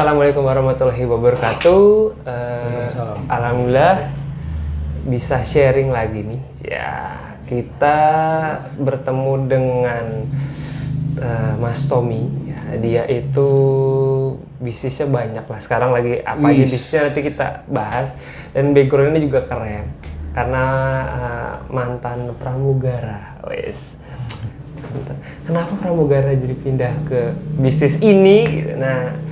Assalamualaikum warahmatullahi wabarakatuh. Alhamdulillah bisa sharing lagi nih. Ya, kita bertemu dengan Mas Tommy. Ya, dia itu bisnisnya banyak lah. Sekarang lagi apa aja bisnisnya nanti kita bahas. Dan backgroundnya juga keren. Karena mantan pramugara, wes. Kenapa pramugara jadi pindah ke bisnis ini? Nah,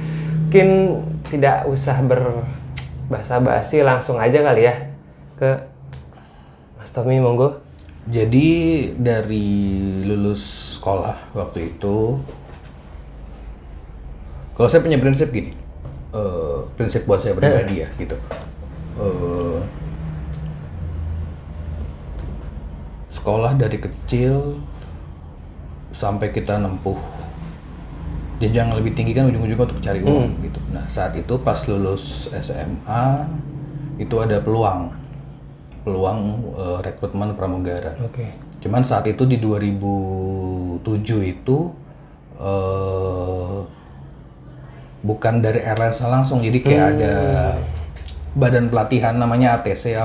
mungkin tidak usah berbasa-basi, langsung aja kali ya ke Mas Tommy, monggo. Jadi dari lulus sekolah waktu itu, kalau saya punya prinsip gini, prinsip buat saya pribadi ya gitu. Sekolah dari kecil sampai kita nempuh jenjang lebih tinggi kan ujung-ujungnya untuk cari uang gitu. Nah saat itu pas lulus SMA itu ada peluang rekrutmen pramugara. Cuman saat itu di 2007 itu bukan dari airlines langsung, jadi kayak ada badan pelatihan namanya ATC,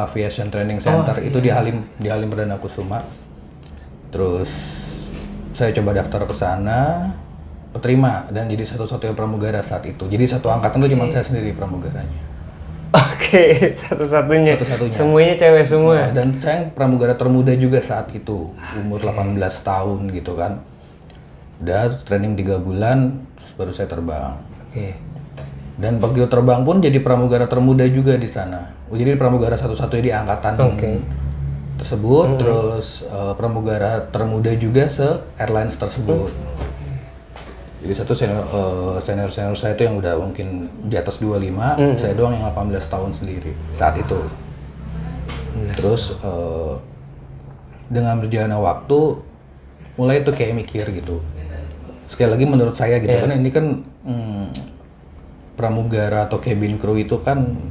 Aviation Training Center. Itu di Halim Perdana Kusuma. Terus saya coba daftar ke sana, keterima dan jadi satu-satunya pramugara saat itu. Jadi satu angkatan itu cuma saya sendiri pramugaranya. Oke, satu-satunya. Semuanya cewek semua. Nah, dan saya pramugara termuda juga saat itu, umur 18 tahun gitu kan. Udah training 3 bulan, terus baru saya terbang. Dan begitu terbang pun jadi pramugara termuda juga di sana. Jadi pramugara satu-satunya di angkatan tersebut, terus pramugara termuda juga se-airlines tersebut. Jadi satu senior saya itu yang udah mungkin di atas 25, saya doang yang 18 tahun sendiri saat itu. Terus dengan berjalannya waktu, mulai tuh kayak mikir gitu. Sekali lagi menurut saya gitu kan, ini kan pramugara atau cabin crew itu kan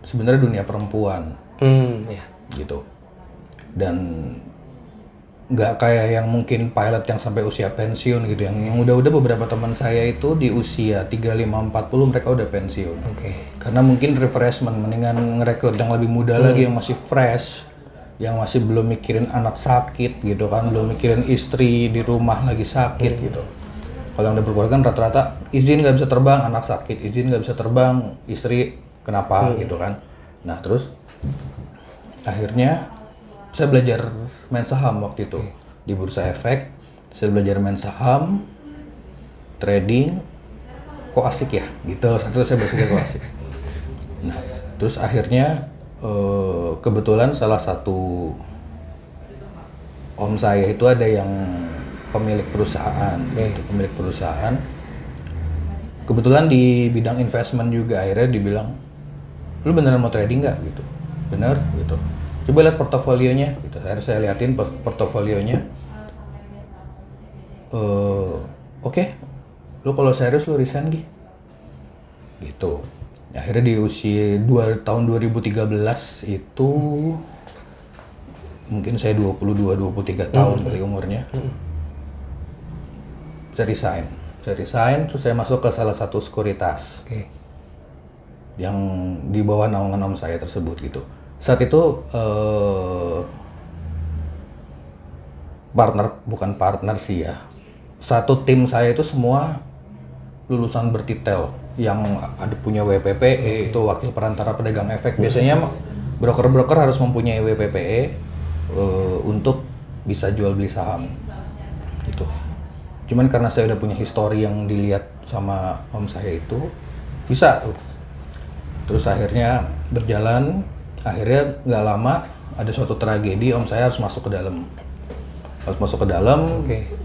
sebenarnya dunia perempuan, gitu. Dan nggak kayak yang mungkin pilot yang sampai usia pensiun gitu, yang udah beberapa teman saya itu di usia 35-40 mereka udah pensiun. Karena mungkin refreshment, mendingan ngerekrut yang lebih muda lagi, yang masih fresh, yang masih belum mikirin anak sakit gitu kan, belum mikirin istri di rumah lagi sakit gitu. Kalau yang udah berkeluarga kan rata-rata izin nggak bisa terbang, anak sakit, izin nggak bisa terbang, istri kenapa gitu kan. Nah terus akhirnya saya belajar main saham waktu itu di Bursa Efek. Saya belajar main saham, trading, kok asik ya gitu. Saat itu saya berpikir kok asik. Nah terus akhirnya kebetulan salah satu om saya itu ada yang pemilik perusahaan, pemilik perusahaan. Kebetulan di bidang investment juga, akhirnya dibilang, lu beneran mau trading nggak gitu? Bener gitu. Coba lihat portofolionya gitu. Akhirnya saya liatin portofolionya. Oke. Lu kalau serius lu resign gitu. Akhirnya di usia tahun 2013 itu mungkin saya 22-23 tahun kali umurnya. Saya resign, terus saya masuk ke salah satu sekuritas yang di bawah naungan om saya tersebut gitu. Saat itu bukan partner sih ya, satu tim saya itu semua lulusan bertitel yang ada punya WPPE, itu wakil perantara pedagang efek. Biasanya broker-broker harus mempunyai WPPE untuk bisa jual beli saham gitu. Cuman karena saya udah punya histori yang dilihat sama om saya itu, bisa tuh. Terus akhirnya berjalan, akhirnya nggak lama ada suatu tragedi, om saya harus masuk ke dalam.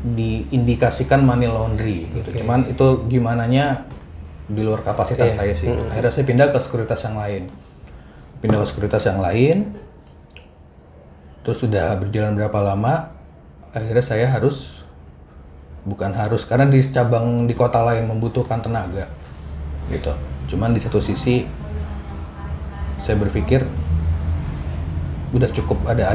Diindikasikan money laundry gitu. Cuman itu gimananya di luar kapasitas saya sih. Akhirnya saya pindah ke sekuritas yang lain. Terus sudah berjalan berapa lama, akhirnya saya karena di cabang di kota lain membutuhkan tenaga gitu. Cuman di satu sisi saya berpikir udah cukup, ada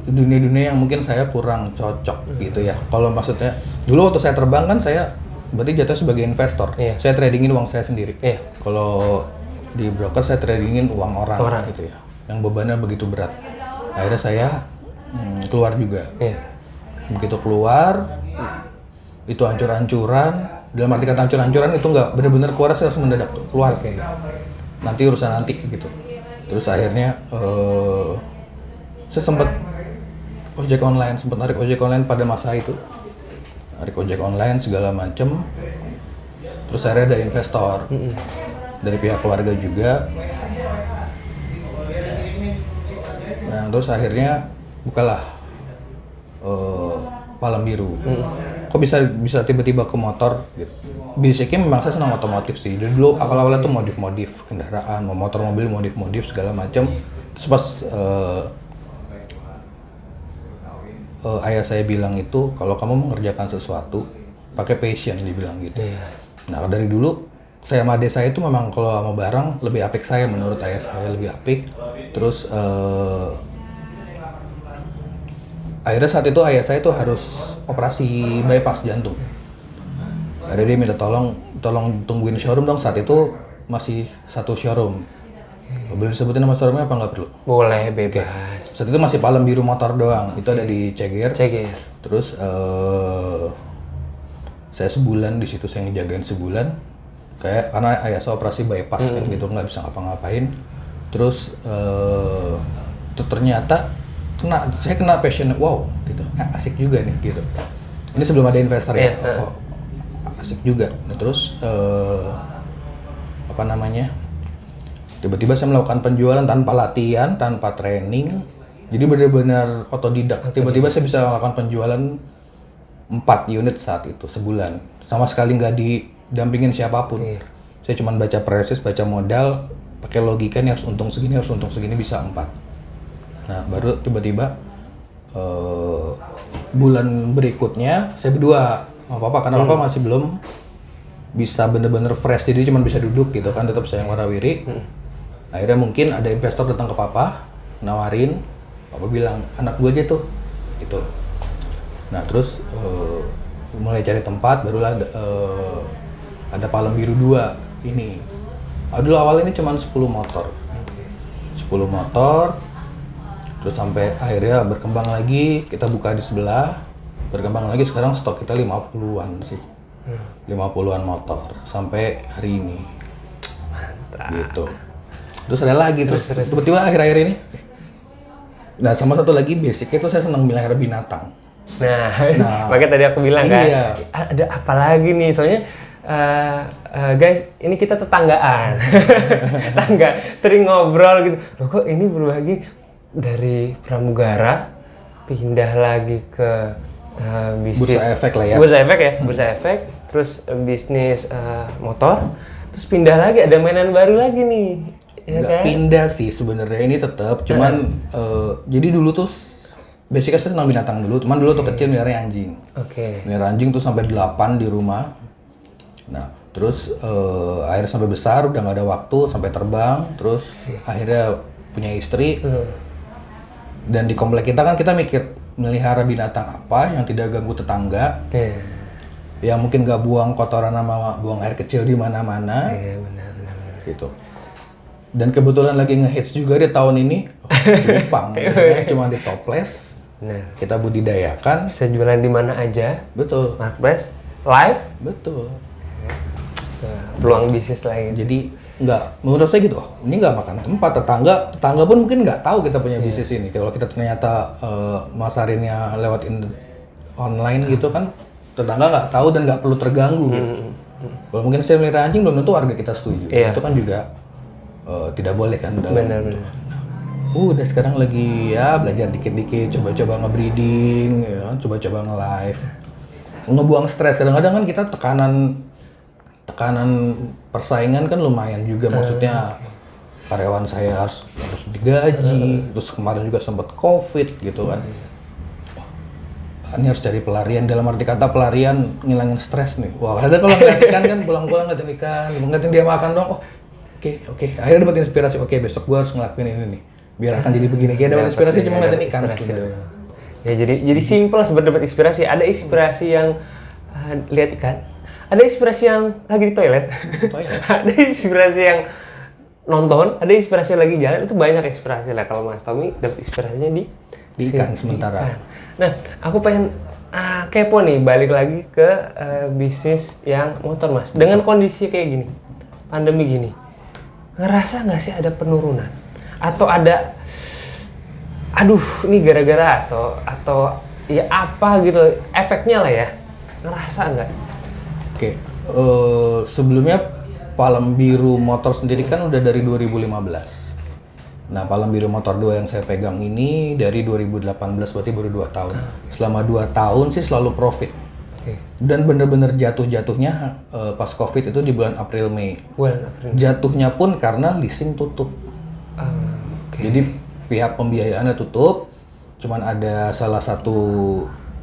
dunia-dunia yang mungkin saya kurang cocok gitu ya. Kalau maksudnya dulu waktu saya terbang kan saya berarti jatuh sebagai investor. Iya. Saya tradingin uang saya sendiri. Iya. Kalau di broker saya tradingin uang orang gitu ya, yang bebannya begitu berat. Akhirnya saya keluar juga. Iya. Begitu keluar, itu hancur-hancuran. Dalam arti kata hancur-hancuran itu nggak benar-benar keluar, saya langsung mendadak tuh keluar kayaknya. Nanti urusan nanti gitu. Terus akhirnya saya sempat narik ojek online pada masa itu. Narik ojek online segala macem. Terus akhirnya ada investor dari pihak keluarga juga. Nah terus akhirnya bukalah Palang Biru. Kok bisa tiba-tiba ke motor gitu. Basicnya memang saya senang otomotif sih. Dari dulu awal-awalnya tuh modif kendaraan, motor, mobil, modif segala macam. Terus pas ayah saya bilang itu, kalau kamu mengerjakan sesuatu pakai passion, dibilang gitu. Nah dari dulu saya sama adik saya itu memang kalau sama barang lebih apik, saya menurut ayah saya lebih apik. Terus akhirnya saat itu ayah saya tuh harus operasi bypass jantung. Akhirnya dia minta tolong tungguin showroom dong. Saat itu masih satu showroom. Boleh disebutin nama showroomnya apa nggak perlu? Boleh, bebas. Saat itu masih Palang Biru motor doang. Itu ada di Ceger. Terus saya sebulan di situ, saya ngejagain sebulan. Karena ayah saya operasi bypass kan gitu, nggak bisa ngapa-ngapain. Terus ternyata saya kena passion, wow gitu, asik juga nih gitu. Ini sebelum ada investor ya, asik juga. Nah, terus tiba-tiba saya melakukan penjualan tanpa latihan, tanpa training, jadi benar-benar otodidak. Tiba-tiba saya bisa melakukan penjualan 4 unit saat itu sebulan, sama sekali nggak didampingin siapapun. Saya cuma baca presis, baca modal, pakai logika nih harus untung segini bisa 4. Nah baru tiba-tiba bulan berikutnya saya berdua sama papa, karena papa masih belum bisa bener-bener fresh, jadi cuma bisa duduk gitu kan, tetap saya yang warawiri. Akhirnya mungkin ada investor datang ke papa, nawarin, papa bilang anak gua aja tuh gitu. Nah terus mulai cari tempat, barulah ada Palang Biru 2 ini. Dulu awal ini cuma 10 motor, terus sampai akhirnya berkembang lagi, kita buka di sebelah, berkembang lagi, sekarang stok kita 50-an sih. 50-an motor sampai hari ini. Mantap. Gitu. Terus ada lagi, terus tiba-tiba akhir-akhir ini. Nah sama satu lagi, basicnya itu saya senang melihara binatang. Nah makanya tadi aku bilang kan, ada apa lagi nih, soalnya guys, ini kita tetanggaan. Sering ngobrol gitu. Loh kok ini berubah lagi dari pramugara pindah lagi ke bisnis bursa efek lah ya. Bursa efek, terus bisnis motor, terus pindah lagi, ada mainan baru lagi nih. Ya nggak kan? Pindah sih sebenarnya, ini tetap cuman jadi dulu tuh basicnya saya senang binatang dulu, cuman dulu tuh kecil melihara anjing. Melihara anjing tuh sampai 8 di rumah. Nah terus akhirnya sampai besar udah nggak ada waktu, sampai terbang, terus akhirnya punya istri. Dan di komplek kita kan kita mikir melihara binatang apa yang tidak ganggu tetangga, yang mungkin nggak buang kotoran sama buang air kecil di mana-mana, gitu. Dan kebetulan lagi ngehits juga di tahun ini, cupang, cuma di toples, kita budidayakan, bisa jualan di mana aja. Betul. Marketplace, live, betul. Peluang bisnis lain. Jadi nggak, menurut saya gitu, ini nggak makan tempat. Tetangga pun mungkin nggak tahu kita punya bisnis ini. Kalau kita ternyata masarinnya lewat online gitu kan, tetangga nggak tahu dan nggak perlu terganggu gitu. Kalau mungkin saya melihara anjing belum tentu warga kita setuju. Itu kan juga tidak boleh kan dalam. Benar. Udah sekarang lagi ya belajar dikit-dikit, coba-coba nge-breeding, ya, coba-coba nge-live, ngebuang stres. Kadang-kadang kan kita tekanan persaingan kan lumayan juga, maksudnya karyawan saya harus digaji, terus kemarin juga sempat COVID gitu kan. Ini harus cari pelarian, dalam arti kata pelarian ngilangin stres nih. Wah, kadang kalau ngeliat ikan kan pulang-pulang ngeliatin dia makan dong. Oke. Akhirnya dapat inspirasi. Oke, besok gua harus ngelakuin ini nih. Biar akan jadi begini. Kayak dapat inspirasi cuma ngeliatin ikan sebenarnya. Ya jadi simpel sebenarnya dapat inspirasi. Ada inspirasi yang lihat ikan, ada inspirasi yang lagi di toilet, ada inspirasi yang nonton, ada inspirasi yang lagi jalan, itu banyak inspirasi lah. Kalau Mas Tommy dapat inspirasinya di ikan sementara. Ikan. Nah, aku pengen kepo nih, balik lagi ke bisnis yang motor Mas. Dengan kondisi kayak gini, pandemi gini, ngerasa nggak sih ada penurunan? Atau ada, aduh ini gara-gara atau ya apa gitu, efeknya lah ya, ngerasa nggak? Oke, sebelumnya Palem Biru Motor sendiri kan udah dari 2015. Nah, Palem Biru Motor 2 yang saya pegang ini dari 2018, berarti baru 2 tahun. Selama 2 tahun sih selalu profit. Dan bener-bener jatuh-jatuhnya pas COVID itu di bulan April Mei. Jatuhnya pun karena leasing tutup. Jadi pihak pembiayaannya tutup, cuman ada salah satu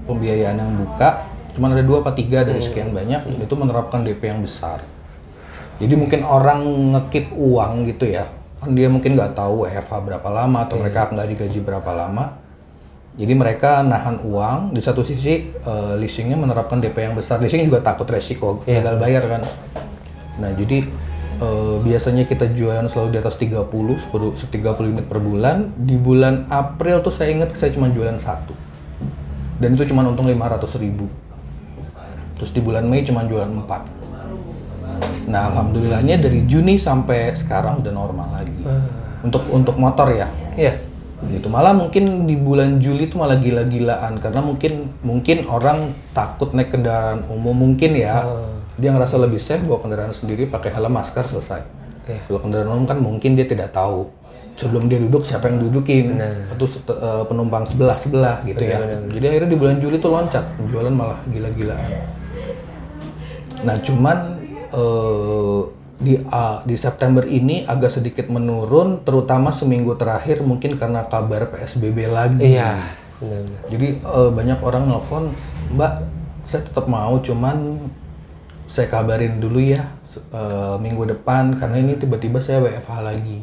pembiayaan yang buka, cuman ada 2 atau 3 dari sekian banyak, dan itu menerapkan DP yang besar. Jadi mungkin orang ngekip uang gitu ya, kan dia mungkin nggak tahu WFH berapa lama atau mereka nggak digaji berapa lama. Jadi mereka nahan uang, di satu sisi leasingnya menerapkan DP yang besar. Leasing juga takut resiko, gagal bayar kan. Nah jadi biasanya kita jualan selalu di atas 30 unit per bulan. Di bulan April tuh saya ingat saya cuma jualan 1. Dan itu cuma untung 500.000. Terus di bulan Mei cuma jualan 4. Nah alhamdulillahnya dari Juni sampai sekarang udah normal lagi. Untuk motor ya. Iya. Gitu. Malah mungkin di bulan Juli itu malah gila-gilaan karena mungkin orang takut naik kendaraan umum mungkin ya. Dia ngerasa lebih safe bawa kendaraan sendiri, pakai helm, masker, selesai. Kalau kendaraan umum kan mungkin dia tidak tahu sebelum dia duduk siapa yang dudukin atau penumpang sebelah gitu ya. Jadi akhirnya di bulan Juli tuh loncat, penjualan malah gila-gilaan. Nah cuman di September ini agak sedikit menurun, terutama seminggu terakhir mungkin karena kabar PSBB lagi. Iya. Jadi banyak orang nelfon, Mbak, saya tetap mau, cuman saya kabarin dulu ya minggu depan karena ini tiba-tiba saya WFH lagi.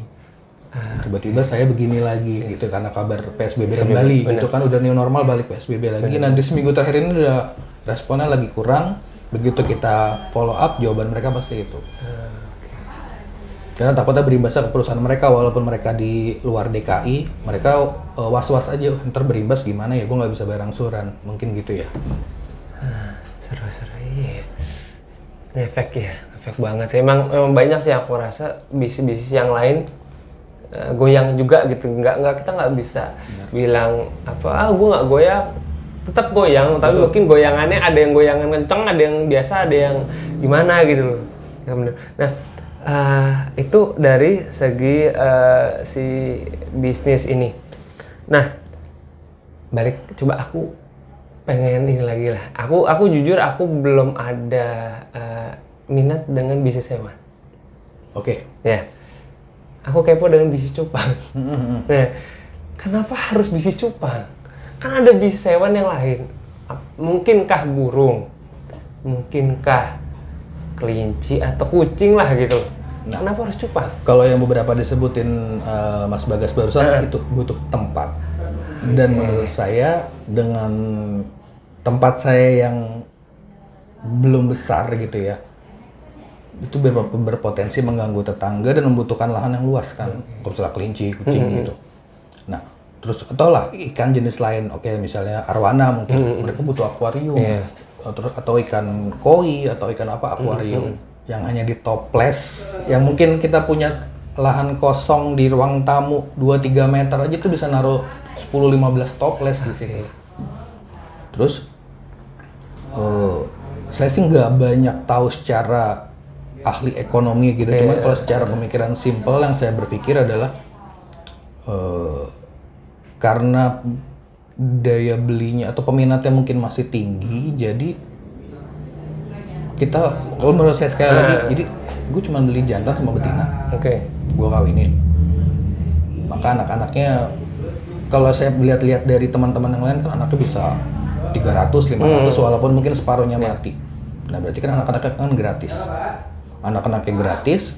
Tiba-tiba saya begini lagi gitu karena kabar PSBB kembali gitu kan, udah new normal balik PSBB lagi. Nah di seminggu terakhir ini udah responnya lagi kurang. Begitu kita follow up jawaban mereka pasti itu. Karena takutnya berimbasnya ke perusahaan mereka, walaupun mereka di luar DKI, mereka was-was aja, ntar berimbas gimana ya, gue nggak bisa bayar angsuran, mungkin gitu ya. Seru-seru, iya. Efek banget sih. Emang banyak sih aku rasa bisnis yang lain goyang juga gitu. Kita nggak bisa bilang apa, gue nggak goyang, tetap goyang. Tapi mungkin goyangannya ada yang goyangan kenceng, ada yang biasa, ada yang gimana gitu loh. Nah, itu dari segi si bisnis ini. Nah, balik coba aku pengen ini lagi lah. Aku jujur aku belum ada minat dengan bisnis hewan. Oke. Ya. Aku kepo dengan bisnis cupang. Nah, kenapa harus bisnis cupang? Kan ada bisnis hewan yang lain. Mungkinkah burung? Mungkinkah kelinci atau kucing lah gitu. Nah, kenapa harus cupang? Kalau yang beberapa disebutin Mas Bagas barusan itu butuh tempat. Dan menurut saya dengan tempat saya yang belum besar gitu ya, itu berpotensi mengganggu tetangga dan membutuhkan lahan yang luas kan. Kalau misalnya kelinci, kucing gitu. Nah, terus atau lah ikan jenis lain, oke misalnya arwana mungkin mereka butuh akuarium. Atau ikan koi atau ikan apa akuarium yang hanya di toples, yang mungkin kita punya lahan kosong di ruang tamu 2-3 meter aja tuh bisa naruh 10-15 toples di situ. Terus saya sih nggak banyak tahu secara ahli ekonomi gitu, cuman kalau secara pemikiran simpel yang saya berpikir adalah karena daya belinya atau peminatnya mungkin masih tinggi, jadi kita, kalau menurut saya sekali lagi, jadi gue cuma beli jantan sama betina, gue kawinin, maka anak-anaknya kalau saya lihat-lihat dari teman-teman yang lain kan anaknya bisa 300, 500 walaupun mungkin separuhnya mati. Nah berarti kan anak-anaknya kan gratis. Anak-anaknya gratis,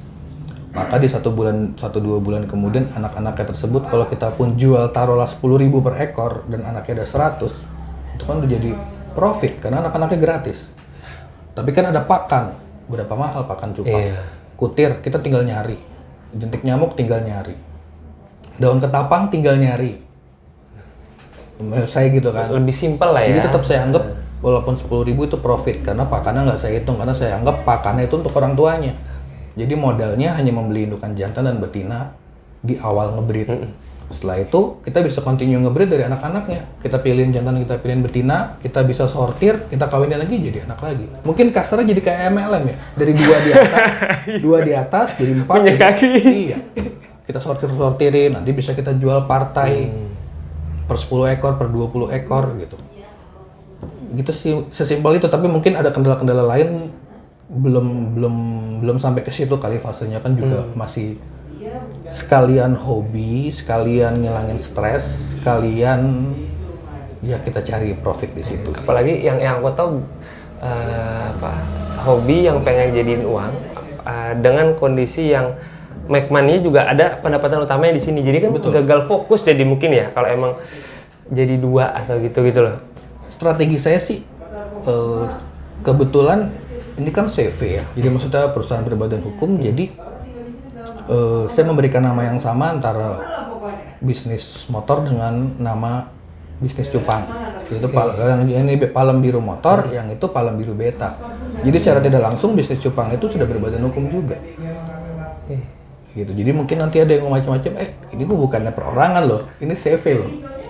maka di 1-2 bulan kemudian anak-anaknya tersebut kalau kita pun jual taruhlah 10.000 per ekor dan anaknya ada 100, itu kan udah jadi profit karena anak-anaknya gratis. Tapi kan ada pakan, berapa mahal pakan cupang. Iya. Kutir kita tinggal nyari, jentik nyamuk tinggal nyari, daun ketapang tinggal nyari. Menurut saya gitu kan. Lebih simpel lah ya. Jadi tetap saya anggap walaupun 10.000 itu profit karena pakannya nggak saya hitung, karena saya anggap pakannya itu untuk orang tuanya. Jadi modalnya hanya membeli indukan jantan dan betina di awal ngebreed. Setelah itu kita bisa continue ngebreed dari anak-anaknya. Kita pilihin jantan, kita pilihin betina, kita bisa sortir, kita kawinin lagi jadi anak lagi. Mungkin kasarnya jadi kayak MLM ya. Dari 2 di atas, 2 di atas jadi 4. Punya kaki. Iya. Kita sortirin, nanti bisa kita jual partai per 10 ekor, per 20 ekor gitu. Gitu sih, sesimpel itu. Tapi mungkin ada kendala-kendala lain belum sampai ke situ kali, fasenya kan juga masih sekalian hobi, sekalian ngilangin stres, sekalian ya kita cari profit di situ sih. Apalagi yang aku tahu hobi yang pengen jadiin uang dengan kondisi yang make money juga ada pendapatan utamanya di sini. Jadi kan gagal fokus jadi mungkin ya kalau emang jadi 2 atau gitu loh. Strategi saya sih kebetulan ini kan CV ya, jadi maksudnya perusahaan berbadan hukum, jadi saya memberikan nama yang sama antara bisnis motor dengan nama bisnis cupang. Itu yang ini Palem Biru Motor, yang itu Palem Biru Beta. Jadi secara tidak langsung bisnis cupang itu sudah berbadan hukum juga. Gitu. Jadi mungkin nanti ada yang macam-macam, ini gue bukannya perorangan loh, ini CV loh.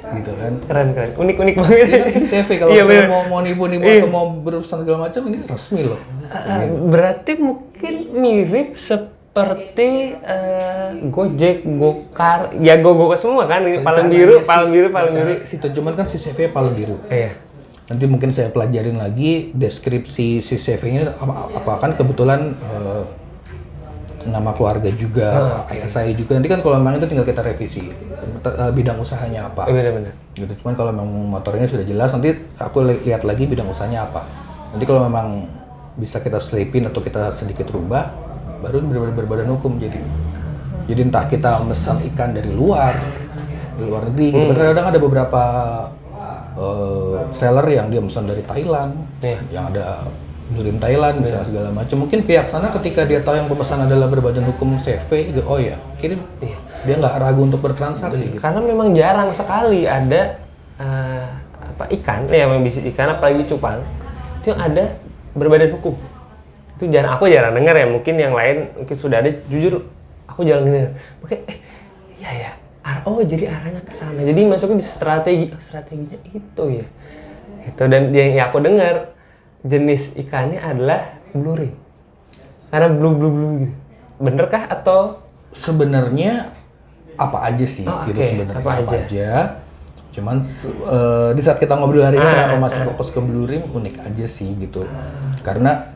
Gitu kan. Keren. Unik banget. Ini CV kalau saya mau nipu-nipu atau mau berurusan segala macam, ini resmi loh. Berarti mungkin mirip seperti Gojek, Gokar, ya Go semua kan, Palem Biru. Situ cuman kan si CV Palem Biru. Iya. Nanti mungkin saya pelajarin lagi deskripsi si CV-nya apa kan kebetulan nama keluarga juga, ayah saya juga. Nanti kan kalau memang itu tinggal kita revisi bidang usahanya apa. Benar. Gitu. Cuman kalau memang motornya sudah jelas, nanti aku lihat lagi bidang usahanya apa. Nanti kalau memang bisa kita selipin atau kita sedikit rubah, baru berbadan hukum jadi entah kita memesan ikan dari luar negeri gitu. Kadang-kadang ada beberapa seller yang dia memesan dari Thailand, yang ada Blurim Thailand misalnya segala macam. Mungkin pihak sana ketika dia tahu yang pemesan adalah berbadan hukum CV, gitu, oh ya kirim. Dia nggak ragu untuk bertransaksi. Gitu. Karena memang jarang sekali ada ikan, yang bisnis ikan apalagi cupang itu yang ada berbadan hukum. Itu aku jarang dengar ya. Mungkin yang lain mungkin sudah ada. Jujur aku jarang dengar. Oke, iya ya. Oh jadi arahnya ke sana. Jadi masuknya bisa strateginya itu ya. Itu dan yang aku dengar jenis ikannya adalah blue ring. Karena blue gitu. Bener kah atau sebenarnya apa aja sih gitu sebenarnya apa aja. Cuman di saat kita ngobrol hari ini kenapa masih fokus ke blue ring, unik aja sih gitu. Karena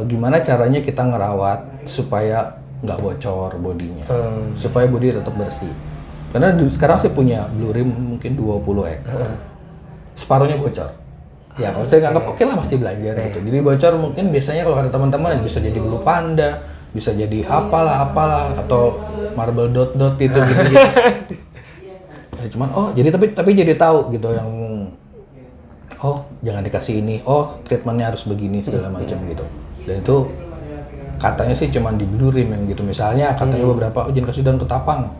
gimana caranya kita ngerawat supaya nggak bocor bodinya, supaya bodi tetap bersih. Karena sekarang saya punya blue rim mungkin 20 ekor, separuhnya bocor. Ya kalau saya nganggap oke lah masih belajar gitu. Jadi bocor mungkin biasanya kalau kata teman-teman bisa jadi bulu panda, bisa jadi apalah atau marble dot gitu. Ya, cuman jadi tapi jadi tahu gitu yang jangan dikasih ini, treatmentnya harus begini segala macam gitu. Dan itu katanya sih cuman di blue rim yang gitu. Misalnya katanya beberapa jangan kasih daun ketapang,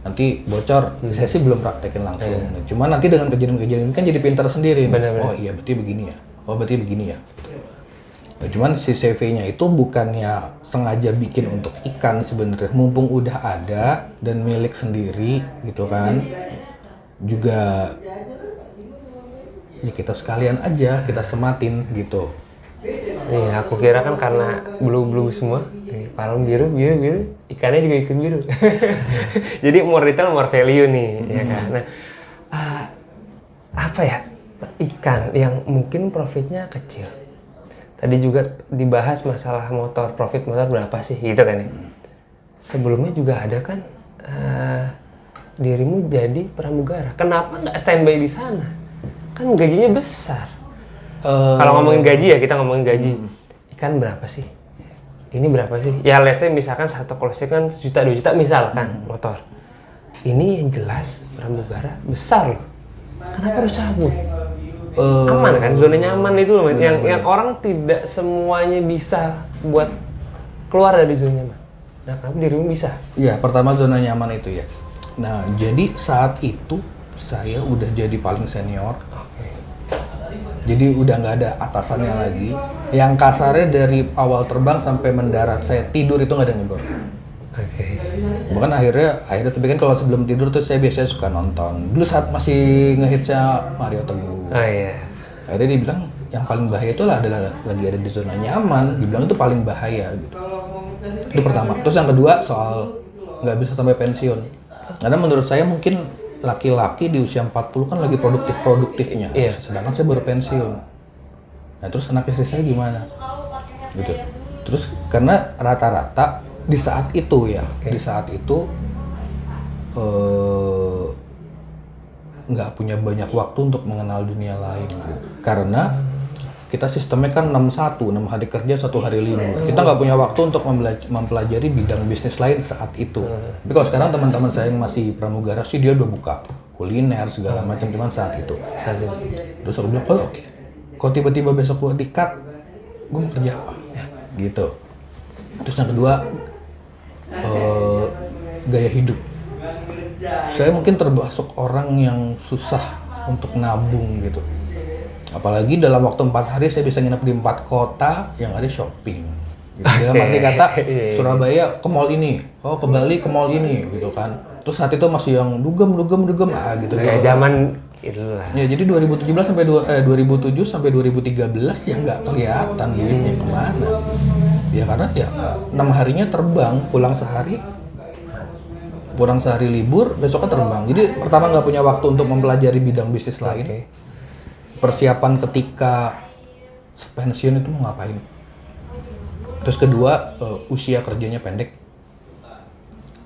nanti bocor. Saya sih belum praktekin langsung. Cuman nanti dengan kejadian-kejadian ini kan jadi pintar sendiri. Benar. Oh iya berarti begini ya. Berarti begini ya. Nah, cuman si CV-nya itu bukannya sengaja bikin untuk ikan sebenarnya. Mumpung udah ada dan milik sendiri gitu kan. Juga ya kita sekalian aja kita sematin gitu. Iya, aku kira kan karena blue semua, Palem biru, ikannya juga ikut biru. Jadi more detail, more value nih, ya kan. Nah, apa ya ikan yang mungkin profitnya kecil. Tadi juga dibahas masalah motor, profit motor berapa sih, gitu kan ya. Sebelumnya juga ada kan dirimu jadi pramugara. Kenapa nggak standby di sana? Kan gajinya besar. Kalau ngomongin gaji ya, kita ngomongin gaji. Ikan berapa sih? Ini berapa sih? Ya let's say misalkan satu close kan 1 juta 2 juta misalkan motor. Ini yang jelas pramugara besar loh. Kenapa harus cabut? aman kan, zona nyaman itu loh, yang orang tidak semuanya bisa buat keluar dari zona nyaman. Nah, kenapa dirimu bisa? Iya, pertama zona nyaman itu ya. Nah, jadi saat itu saya udah jadi paling senior. Jadi udah nggak ada atasannya lagi. Yang kasarnya dari awal terbang sampai mendarat saya tidur itu nggak ada yang negor. Bahkan akhirnya tapi kan kalau sebelum tidur tuh saya biasanya suka nonton. Dulu saat masih ngehitsnya Mario Teguh. Oh iya. Akhirnya dia bilang yang paling bahaya itu adalah lagi ada di zona nyaman. Dibilang itu paling bahaya gitu. Itu pertama. Terus yang kedua soal nggak bisa sampai pensiun. Karena menurut saya mungkin laki-laki di usia 40 kan lagi produktif-produktifnya. Iya. Sedangkan saya baru pensiun. Nah terus anak istri saya gimana? Gitu. Terus karena rata-rata di saat itu ya, di saat itu nggak punya banyak waktu untuk mengenal dunia lain. Gitu. Karena kita sistemnya kan 6 hari kerja, 1 hari libur. Kita nggak punya waktu untuk mempelajari bidang bisnis lain saat itu. Tapi kalau sekarang teman-teman saya yang masih pramugara sih dia udah buka kuliner segala macam, cuman saat itu. Terus aku bilang, kalau tiba-tiba besok gue di-cut, gue mau kerja apa? Gitu. Terus yang kedua, gaya hidup. Saya mungkin termasuk orang yang susah untuk nabung gitu. Apalagi dalam waktu 4 hari saya bisa nginep di 4 kota yang ada shopping. Gitu. Dalam arti kata Surabaya ke mall ini, ke Bali ke mall ini gitu kan. Terus saat itu masih yang dugem gitu. Kayak zaman itulah. Ya jadi 2007 sampai 2013 ya nggak kelihatan duitnya kemana. Ya karena ya 6 harinya terbang, pulang sehari libur, besoknya terbang. Jadi pertama nggak punya waktu untuk mempelajari bidang bisnis lain. Persiapan ketika pensiun itu mau ngapain. Terus kedua, usia kerjanya pendek.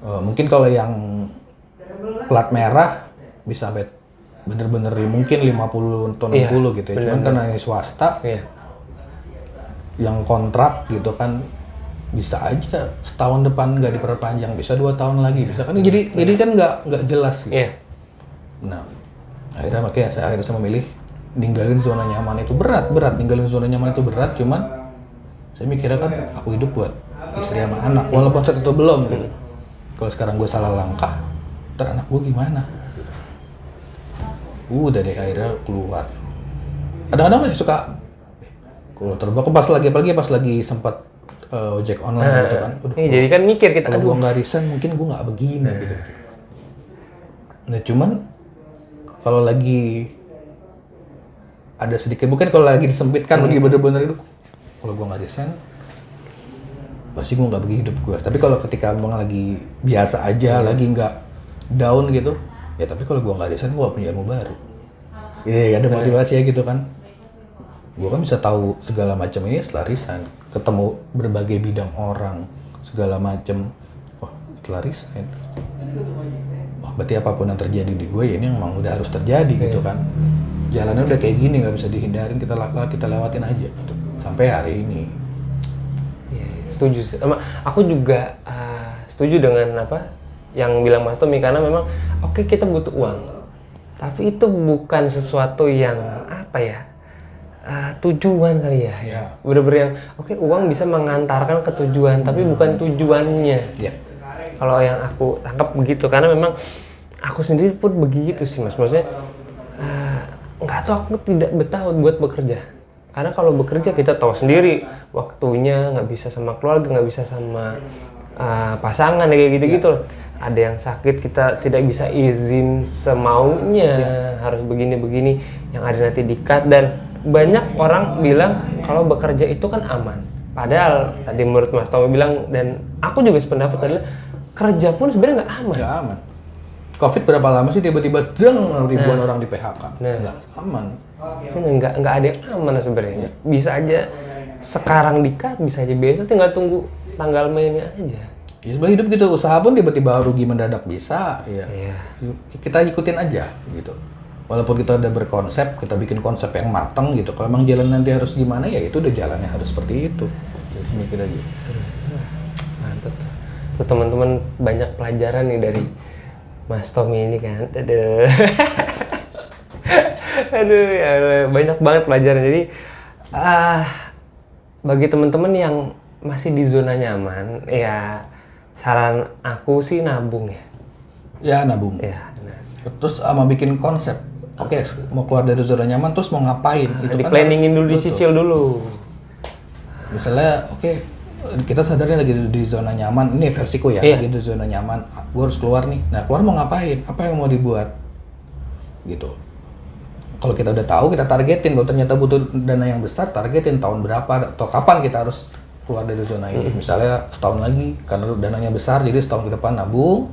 Mungkin kalau yang plat merah bisa sampai bener-bener mungkin 50 atau 60 gitu ya. Cuman karena ini swasta, yang kontrak gitu kan bisa aja setahun depan nggak diperpanjang, bisa 2 tahun lagi, bisa kan. Jadi kan nggak jelas gitu. Nah, makanya saya memilih ninggalin zona nyaman itu berat, ninggalin zona nyaman itu berat, cuman saya mikirnya kan aku hidup buat istri sama anak, walaupun saat itu belum gitu. Kalau sekarang gue salah langkah, ntar anak gue gimana? Udah deh akhirnya keluar. Kadang-kadang masih suka kalau terbang, apalagi pas lagi sempat ojek online gitu kan. Jadi kan mikir kita, kalau gue nggak resign mungkin gue nggak begini gitu. Nah cuman kalau lagi ada sedikit, bukan kalau lagi disempitkan, lagi bener-bener hidup, kalau gue nggak resign pasti gue nggak begini hidup gue. Tapi kalau ketika emang lagi biasa aja, lagi nggak down gitu, ya tapi kalau gue nggak resign gue punya ilmu baru. Ada motivasi ya gitu kan. Gue kan bisa tahu segala macam ini setelah resign, ketemu berbagai bidang orang segala macam. Setelah resign, berarti apapun yang terjadi di gue ya ini emang udah harus terjadi gitu kan. Jalannya udah kayak gini, nggak bisa dihindarin, kita lewatin aja gitu. Sampai hari ini. Setuju sih. Aku juga setuju dengan apa yang bilang Mas Tommy, karena memang kita butuh uang, tapi itu bukan sesuatu yang tujuan kali ya. Bener-bener yang uang bisa mengantarkan ke tujuan, tapi bukan tujuannya. Kalau yang aku tangkap begitu, karena memang aku sendiri pun begitu sih Mas. Maksudnya nggak tahu, aku tidak betah buat bekerja. Karena kalau bekerja kita tahu sendiri waktunya nggak bisa sama keluarga, nggak bisa sama pasangan kayak gitu-gitu. Ada yang sakit kita tidak bisa izin semaunya, harus begini-begini, yang ada nanti di-cut. Dan banyak orang bilang kalau bekerja itu kan aman. Padahal tadi menurut Mas Tommy bilang, dan aku juga sependapat adalah kerja pun sebenarnya nggak aman. Nggak aman. Covid berapa lama sih tiba-tiba ribuan orang di PHK? Nggak aman. Nggak ada yang aman sebenarnya. Bisa aja sekarang di-cut, bisa aja besok, tinggal tunggu tanggal mainnya aja. Ya sebenarnya hidup gitu, usaha pun tiba-tiba rugi mendadak bisa. Kita ikutin aja gitu. Walaupun kita udah berkonsep, kita bikin konsep yang matang gitu. Kalau emang jalan nanti harus gimana, ya itu udah jalannya harus seperti itu. Jadi mikir aja. Mantap. Tuh teman-teman banyak pelajaran nih dari Mas Tommy ini kan. Aduh, ya, banyak banget pelajaran. Jadi bagi teman-teman yang masih di zona nyaman, ya saran aku sih nabung ya. Ya nabung. Ya, nah. Terus sama bikin konsep. Oke, mau keluar dari zona nyaman terus mau ngapain? Itu Di kan planningin harus- dulu, betul. dicicil dulu. Misalnya, oke, kita sadarnya lagi di zona nyaman. Ini versiku ya, Iya. lagi di zona nyaman. Gue harus keluar nih. Nah, keluar mau ngapain? Apa yang mau dibuat? Gitu. Kalau kita udah tahu, kita targetin. Kalau ternyata butuh dana yang besar, targetin tahun berapa atau kapan kita harus keluar dari zona ini. Misalnya setahun lagi, karena dananya besar, jadi setahun ke depan nabung,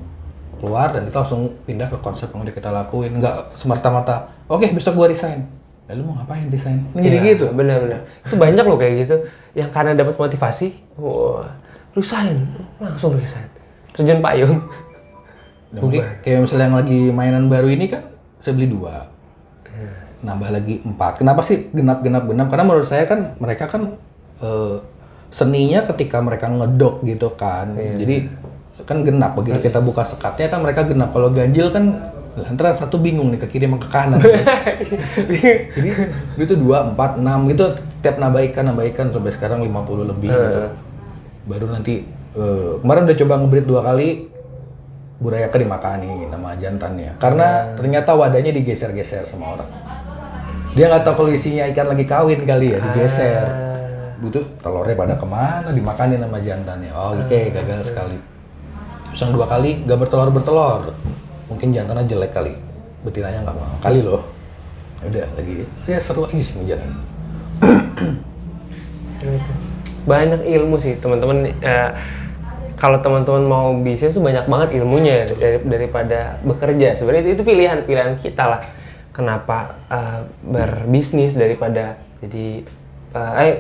keluar, dan kita langsung pindah ke konsep yang udah kita lakuin. Nggak semerta-merta, oke besok gua resign. Lalu mau ngapain resign? Jadi Iya, gitu. Benar-benar. Itu banyak loh kayak gitu. Yang karena dapat motivasi, wah, resign, langsung resign. Terjun payung. Nah, mungkin kayak misalnya yang lagi mainan baru ini kan, saya beli 2. Nambah lagi 4. Kenapa sih genap? Karena menurut saya kan mereka kan seninya ketika mereka ngedok gitu kan. Jadi kan genap, begitu kita buka sekatnya kan mereka genap. Kalau ganjil kan lantaran satu bingung nih ke kiri sama ke kanan. Jadi itu 2, 4, 6 gitu tiap nambahkan sampai sekarang 50 lebih gitu. Baru nanti kemarin udah coba ngebreed 2 kali, burayaka dimakani nama jantannya. Karena ternyata wadahnya digeser-geser sama orang. Dia nggak tahu kalau isinya ikan lagi kawin kali ya, digeser. Itu telurnya pada kemana, dimakanin sama jantannya. Oh, oke, gagal sekali. Terus yang 2 kali nggak bertelur. Mungkin jantannya jelek kali, betinanya nggak mau kali loh. Udah lagi, ya seru aja sih ngejalan. Banyak ilmu sih teman-teman. Kalau teman-teman mau bisnis tuh banyak banget ilmunya daripada bekerja. Sebenarnya itu pilihan kita lah. Kenapa berbisnis daripada jadi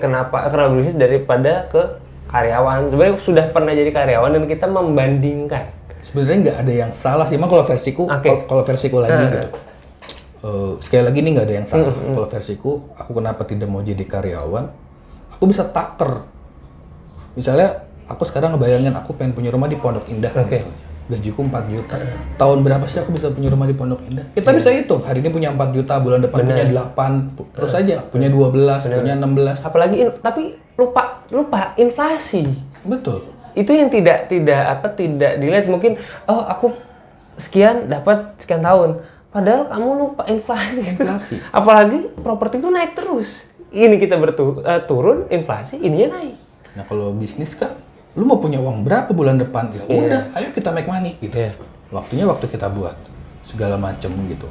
kenapa berbisnis daripada ke karyawan. Sebenarnya sudah pernah jadi karyawan dan kita membandingkan. Sebenarnya nggak ada yang salah sih, emang kalau versiku, kalau versiku lagi gitu. Sekali lagi nih nggak ada yang salah. Kalau versiku, aku kenapa tidak mau jadi karyawan? Aku bisa taker. Misalnya, aku sekarang ngebayangin aku pengen punya rumah di Pondok Indah misalnya. Gajiku 4 juta. Tahun berapa sih aku bisa punya rumah di Pondok Indah? Kita bisa hitung. Hari ini punya 4 juta, bulan depan punya 8, terus aja. Punya 12, punya 16. Apalagi tapi lupa inflasi. Betul. Itu yang tidak dilihat. Mungkin aku sekian dapat sekian tahun. Padahal kamu lupa inflasi. Apalagi properti itu naik terus. Ini kita turun, inflasi, ininya naik. Nah kalau bisnis kan, lu mau punya uang berapa bulan depan? Ya udah, ayo kita make money gitu. Waktunya waktu kita buat segala macam gitu.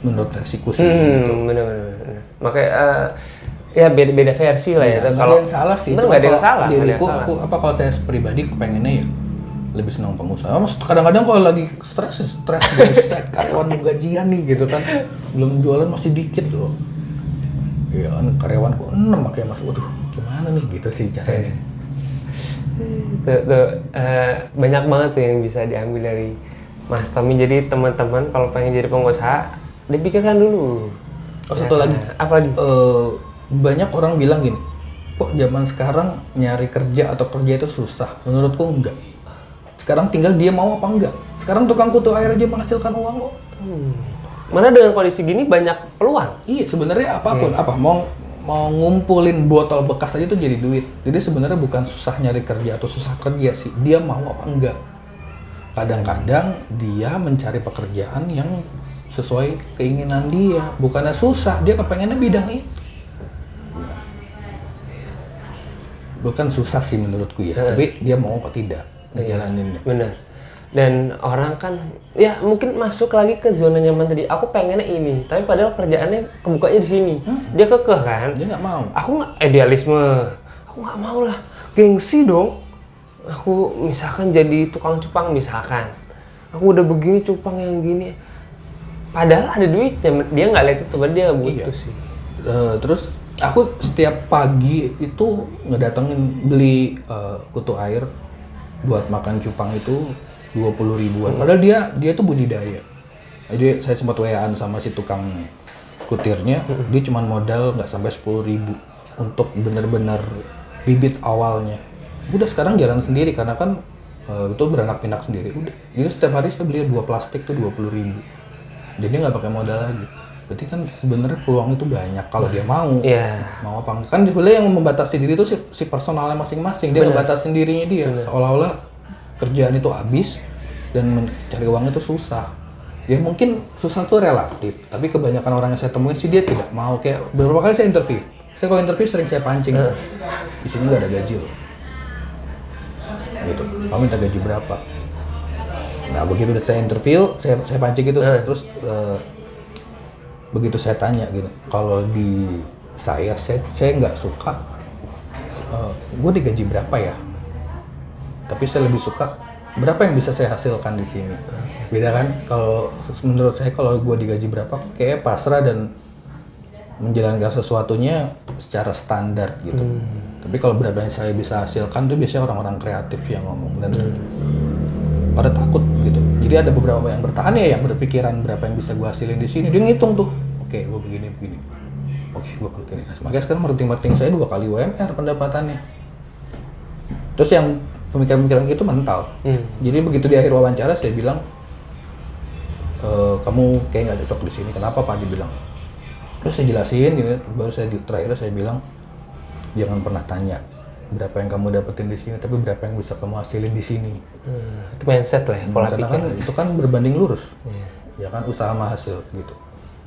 Menurut versiku sih gitu. Bener. Makanya ya beda versi lah ya. Nggak ada yang salah sih. Nggak ada yang salah. Diriku, kalau saya pribadi kepengennya ya lebih senang pengusaha. Kadang-kadang kalau lagi stres dari side karyawan gajian nih gitu kan, belum jualan masih dikit loh. Ya kan karyawanku 6 makanya mas, waduh gimana nih gitu sih caranya. Banyak banget tuh yang bisa diambil dari Mas Tommy. Jadi teman-teman kalau pengen jadi pengusaha, dipikirkan dulu. Satu lagi. Apa lagi? Banyak orang bilang gini, kok zaman sekarang nyari kerja atau kerja itu susah. Menurutku enggak. Sekarang tinggal dia mau apa enggak. Sekarang tukang kutu air aja menghasilkan uang kok. Mana dengan kondisi gini banyak peluang. Iya, sebenarnya apapun, mau ngumpulin botol bekas aja tuh jadi duit. Jadi sebenarnya bukan susah nyari kerja atau susah kerja sih, dia mau apa enggak. Kadang-kadang dia mencari pekerjaan yang sesuai keinginan dia, bukannya susah, dia kepengennya bidang itu. Bukan susah sih menurutku ya, tapi dia mau apa tidak ngejalaninnya. Benar. Dan orang kan ya mungkin masuk lagi ke zona nyaman tadi. Aku pengennya ini, tapi padahal kerjaannya kebukanya di sini. Dia kekeh kan? Dia nggak mau. Aku nggak idealisme. Aku nggak mau lah. Gengsi dong. Aku misalkan jadi tukang cupang misalkan. Aku udah begini cupang yang gini. Padahal ada duitnya. Dia nggak lihat itu, dia nggak butuh sih. Terus aku setiap pagi itu ngedatengin beli kutu air buat makan cupang itu 20 ribuan. Padahal dia tuh budidaya. Jadi saya sempat WA-an sama si tukang kutirnya, dia cuma modal nggak sampai 10 ribu untuk bener-bener bibit awalnya. Udah sekarang jalan sendiri karena kan itu beranak pinak sendiri. Udah. Jadi setiap hari saya beli 2 plastik tuh 20 ribu. Jadi nggak pakai modal lagi. Berarti kan sebenarnya peluang itu banyak kalau dia mau. Iya. Mau apa enggak. Kan sebenarnya yang membatasi diri itu si personalnya masing-masing. Dia ngebatasin dirinya dia. Seolah-olah kerjaan itu habis dan mencari uang itu susah. Ya mungkin susah tuh relatif, tapi kebanyakan orang yang saya temuin sih dia tidak mau. Kayak beberapa kali saya interview. Saya kalau interview sering saya pancing. Di sini nggak ada gaji loh. Gitu. Kamu minta gaji berapa? Nah begitu saya interview, saya pancing itu terus begitu saya tanya gitu, kalau di saya nggak suka, gue digaji berapa ya? Tapi saya lebih suka berapa yang bisa saya hasilkan di sini. Beda kan? Kalau menurut saya kalau gue digaji berapa, kayak pasrah dan menjalankan sesuatunya secara standar gitu. Tapi kalau berapa yang saya bisa hasilkan tuh biasanya orang-orang kreatif yang ngomong dan pada takut gitu. Jadi ada beberapa yang bertahan ya, yang berpikiran berapa yang bisa gue hasilin di sini. Dia ngitung tuh, oke, gue begini. Oke, gue begini. Nah, makanya sekarang marketing saya 2 kali UMR pendapatannya. Terus yang pemikiran-pemikiran itu mental. Jadi begitu di akhir wawancara saya bilang, kamu kayak nggak cocok di sini. Kenapa Pak? Dibilang. Terus saya jelasin gitu. Baru terakhir saya bilang, jangan pernah tanya berapa yang kamu dapetin di sini, tapi berapa yang bisa kamu hasilin di sini. Itu mindset lah ya, pola Karena pikir. kan itu kan berbanding lurus, ya kan, usaha sama hasil gitu.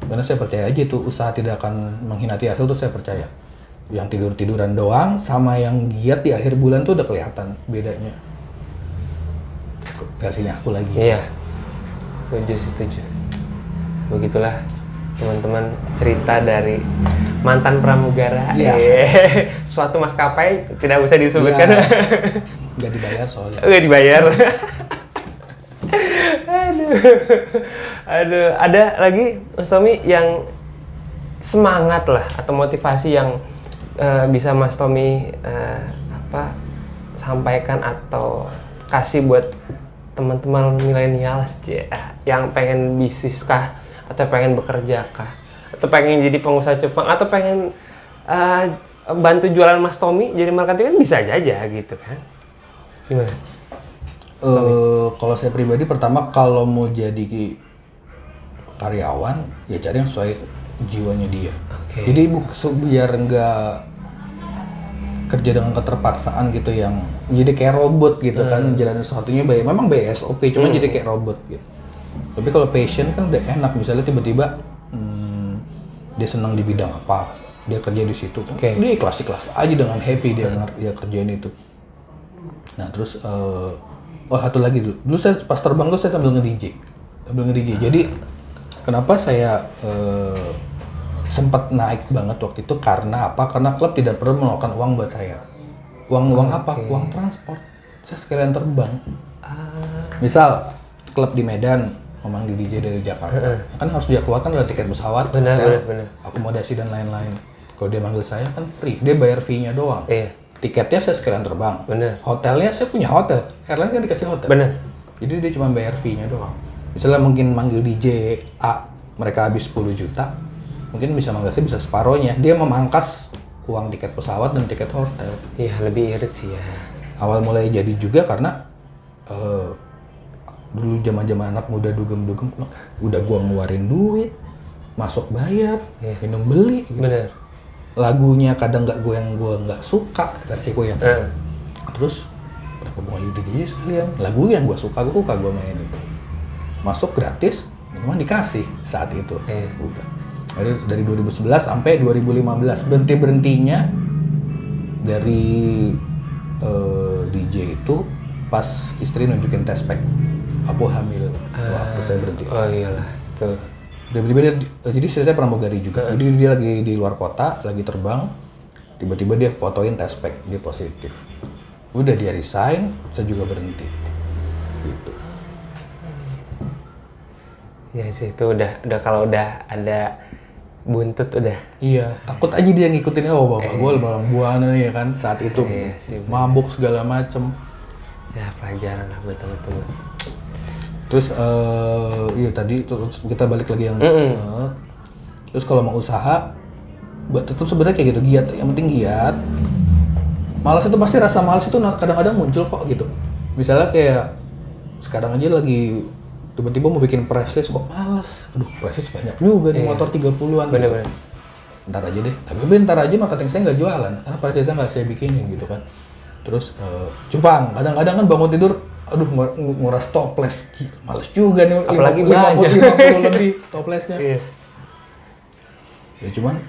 Karena saya percaya aja itu usaha tidak akan mengkhianati hasil, tuh saya percaya. Yang tiduran doang sama yang giat di akhir bulan tuh udah kelihatan bedanya. Versinya aku lagi. Iya, setuju. Begitulah teman-teman cerita dari mantan pramugara. Iya. Suatu maskapai tidak usah disebutkan. Iya. Nggak dibayar soalnya. Nggak dibayar. Aduh, ada lagi Mas Tommy yang semangat lah atau motivasi yang bisa Mas Tommy sampaikan atau kasih buat teman-teman milenial yang pengen bisnis kah, atau pengen bekerja kah, atau pengen jadi pengusaha cupang, atau pengen bantu jualan Mas Tommy jadi marketing, kan bisa aja gitu kan. Gimana? Kalau saya pribadi, pertama kalau mau jadi karyawan ya cari yang sesuai jiwanya dia. Jadi biar nggak kerja dengan keterpaksaan gitu, yang jadi kayak robot gitu kan, menjalani sesuatunya memang BSOP, cuma jadi kayak robot gitu. Tapi kalau passion kan udah enak, misalnya tiba-tiba dia senang di bidang apa, dia kerja di situ, dia ikhlas aja dengan happy dia kerjain itu. Nah terus satu lagi dulu saya pas terbang tuh saya sambil nge-DJ. Jadi kenapa saya sempat naik banget waktu itu, karena apa? Karena klub tidak perlu mengeluarkan uang buat saya. Uang apa? Uang transport. Saya sekalian terbang. Misal klub di Medan memang di DJ dari Jakarta, kan harus dia keluarkan adalah tiket pesawat, hotel, akomodasi dan lain-lain. Kalau dia manggil saya kan free, dia bayar fee-nya doang. Tiketnya saya sekalian terbang. Hotelnya saya punya hotel, airline kan dikasih hotel. Jadi dia cuma bayar fee-nya doang. Misalnya mungkin manggil DJ A, mereka habis 10 juta, mungkin bisa manggil saya bisa separohnya. Dia memangkas uang tiket pesawat dan tiket hotel. Iya, lebih irit sih ya. Awal mulai jadi juga karena dulu zaman-zaman anak muda dugem-dugem, udah gua ngeluarin duit, masuk bayar, minum beli gitu. Lagunya kadang gua nggak suka, versi gua yang terus berapa gua DJ sekalian, lagu yang gua suka gua mainin. Masuk gratis, memang dikasih saat itu. Udah. Dari 2011 sampai 2015, berhentinya dari DJ itu pas istri nunjukin test pack, aku hamil. Wah, saya berhenti. Oh iyalah, tuh. Jadi saya pramugari juga. Jadi dia lagi di luar kota, lagi terbang. Tiba-tiba dia fotoin test pack, dia positif. Udah dia resign, saya juga berhenti. Gitu. Ya sih, itu udah kalau udah ada buntut udah. Iya, takut aja dia ngikutin, oh bapak gue malang buana ya kan saat itu, mabuk segala macem. Ya pelajaran lah buat teman-teman. Terus iya tadi terus kita balik lagi yang terus kalau mau usaha tetap sebenarnya kayak gitu, giat, yang penting giat. Malas itu pasti, rasa malas itu kadang-kadang muncul kok gitu. Misalnya kayak sekarang aja lagi tiba-tiba mau bikin press list kok males. Aduh, press list banyak juga nih, motor 30-an. Bener-bener. Ntar aja deh. Tapi ntar aja marketing saya nggak jualan, karena press listnya nggak saya bikinin gitu kan. Terus cupang, kadang-kadang kan bangun tidur, aduh nguras toples, males juga nih. Apalagi 50 lebih toplesnya. Iya. Ya cuman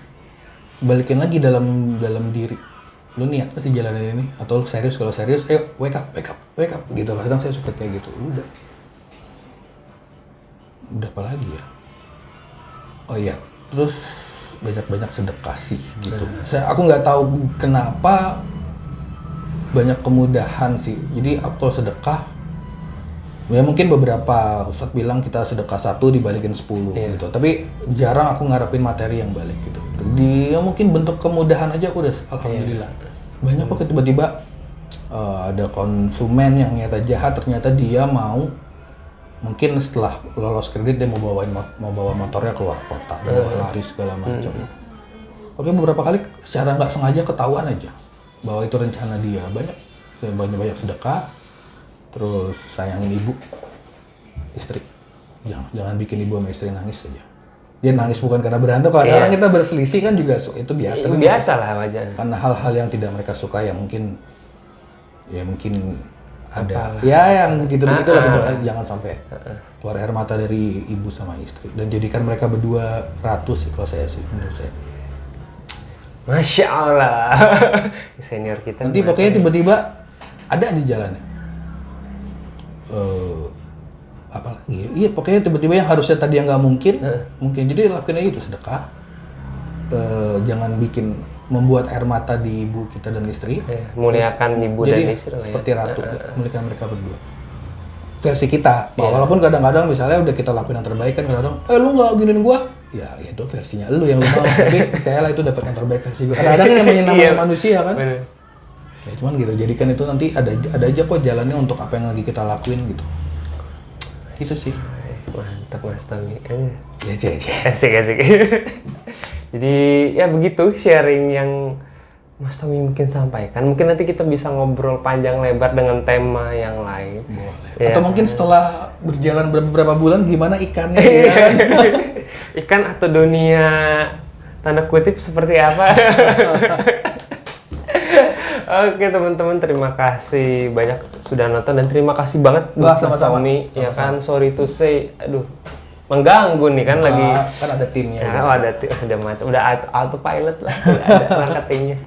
balikin lagi dalam diri. Lu niat pasti jalanin ini, atau lu serius? Kalau serius, ayo wake up gitu. Kadang saya suka kayak gitu. Udah apa lagi ya? Oh iya, terus banyak sedekah sih gitu. Aku nggak tahu kenapa banyak kemudahan sih. Jadi aku kalau sedekah, ya mungkin beberapa ustadz bilang kita sedekah 1 dibalikin 10 gitu. Tapi jarang aku ngarepin materi yang balik gitu. Dia mungkin bentuk kemudahan aja aku udah alhamdulillah. Banyak kok tiba-tiba ada konsumen yang nyata jahat, ternyata dia mau mungkin setelah lolos kredit dia mau bawa motornya keluar kota, bawa lari segala macam. Tapi beberapa kali secara nggak sengaja ketahuan aja bahwa itu rencana dia. Banyak sedekah, terus sayangin ibu, istri. Jangan bikin ibu sama istri nangis aja. Dia nangis bukan karena berantem, kalau kadang kita berselisih kan juga itu biasa. Itu biasa lah wajar. Karena hal-hal yang tidak mereka suka ya mungkin ada yang begitu-begitu lah, jangan sampai keluar air mata dari ibu sama istri, dan jadikan mereka berdua ratus sih kalau saya sih, menurut saya. Masya Allah. Senior kita Nanti pokoknya tiba-tiba ada aja jalannya. Apalagi ya? Iya pokoknya tiba-tiba yang harusnya tadi yang nggak mungkin, jadi lakuin aja itu sedekah. Jangan membuat air mata di ibu kita dan istri. Muliakan ibu dan istri. Jadi seperti ratu, muliakan mereka berdua. Versi kita, walaupun kadang-kadang misalnya udah kita lakuin yang terbaik kan, kadang-kadang, lu nggak giniin gua, ya itu versinya lu yang lu mau. Tapi percayalah itu dapat yang terbaik versi gua. Kadang-kadang yang namanya manusia kan. Bener. Ya cuman gitu, jadikan itu nanti ada aja kok jalannya untuk apa yang lagi kita lakuin gitu. Gitu sih. Mantap Mas Tommy. Asik. Jadi ya begitu sharing yang Mas Tommy mungkin sampaikan. Mungkin nanti kita bisa ngobrol panjang lebar dengan tema yang lain. Boleh. Ya. Atau mungkin setelah berjalan beberapa bulan gimana ikannya ya? Ikan atau dunia tanda kutip seperti apa? Oke teman-teman, terima kasih banyak sudah nonton dan terima kasih banget buat Mas Tommy. Ya kan, sorry to say, aduh mengganggu nih kan lagi. Kan ada timnya. Ya, ada tim, udah autopilot lah, udah ada marketingnya.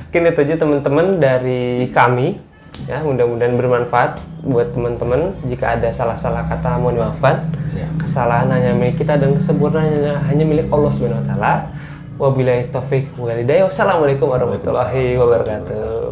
Mungkin itu aja teman-teman dari kami. Ya, mudah-mudahan bermanfaat buat teman-teman. Jika ada salah-salah kata mohon dimaafkan. Ya. Kesalahan hanya milik kita dan kesempurnaan hanya milik Allah Subhanahu wa taala. Wabillahi taufik wal hidayah. Wassalamualaikum warahmatullahi wabarakatuh.